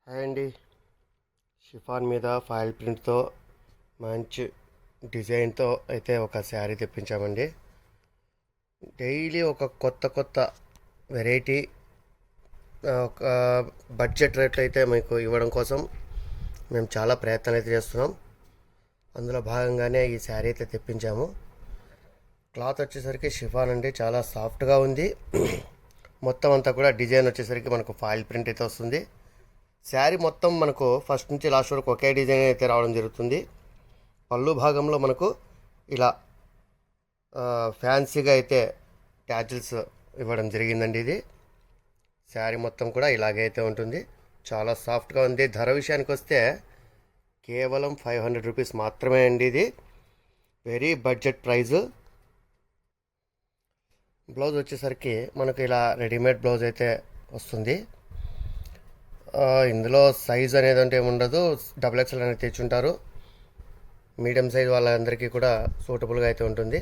Hi అండి. Chiffon మీద foil ప్రింట్తో మంచి డిజైన్తో అయితే ఒక శారీ తెప్పించామండి. డైలీ ఒక కొత్త వెరైటీ ఒక బడ్జెట్ రేట్లు అయితే మీకు ఇవ్వడం కోసం మేము చాలా ప్రయత్నాలు అయితే చేస్తున్నాం. అందులో భాగంగానే ఈ శారీ అయితే తెప్పించాము. క్లాత్ వచ్చేసరికి షిఫాన్ అండి, చాలా సాఫ్ట్గా ఉంది. మొత్తం అంతా కూడా డిజైన్ వచ్చేసరికి మనకు ఫాయిల్ ప్రింట్ అయితే వస్తుంది. శారీ మొత్తం మనకు ఫస్ట్ నుంచి లాస్ట్ వరకు ఒకే డిజైన్ అయితే రావడం జరుగుతుంది. పళ్ళు భాగంలో మనకు ఇలా ఫ్యాన్సీగా అయితే ట్యాజిల్స్ ఇవ్వడం జరిగిందండి. ఇది శారీ మొత్తం కూడా ఇలాగే అయితే ఉంటుంది. చాలా సాఫ్ట్గా ఉంది. ధర విషయానికి వస్తే కేవలం 500 రూపీస్ మాత్రమే అండి. ఇది వెరీ బడ్జెట్ ప్రైజు. బ్లౌజ్ వచ్చేసరికి మనకు ఇలా రెడీమేడ్ బ్లౌజ్ అయితే వస్తుంది. ఇందులో సైజ్ అనేది అంటే ఉండదు. XXL అనేది తెచ్చుంటారు. మీడియం సైజ్ వాళ్ళందరికీ కూడా సూటబుల్గా అయితే ఉంటుంది.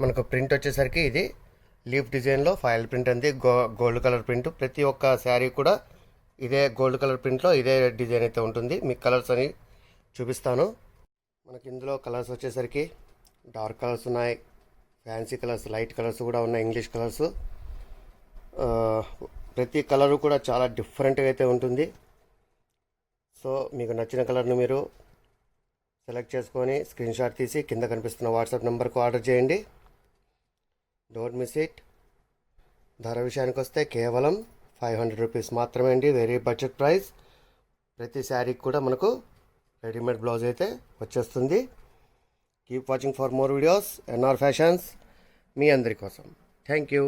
మనకు ప్రింట్ వచ్చేసరికి ఇది లీఫ్ డిజైన్లో ఫాయిల్ ప్రింట్ అంది, గోల్డ్ కలర్ ప్రింట్. ప్రతి ఒక్క శారీ కూడా ఇదే గోల్డ్ కలర్ ప్రింట్లో ఇదే డిజైన్ అయితే ఉంటుంది. మీకు కలర్స్ అని చూపిస్తాను. మనకి ఇందులో కలర్స్ వచ్చేసరికి డార్క్ కలర్స్ ఉన్నాయి, ఫ్యాన్సీ కలర్స్, లైట్ కలర్స్ కూడా ఉన్నాయి, ఇంగ్లీష్ కలర్స్. ప్రతి కలరు కూడా చాలా డిఫరెంట్గా అయితే ఉంటుంది. సో మీకు నచ్చిన కలర్ను మీరు సెలెక్ట్ చేసుకొని స్క్రీన్ షాట్ తీసి కింద కనిపిస్తున్న వాట్సాప్ నెంబర్కు ఆర్డర్ చేయండి. Don't miss it. ధర విషయానికి వస్తే కేవలం 500 రూపీస్ మాత్రమే అండి. Very budget price. ప్రతి శారీకి కూడా మనకు రెడీమేడ్ బ్లౌజ్ అయితే వచ్చేస్తుంది. Keep watching for more videos. NR Fashions మీ అందరి కోసం. Thank you.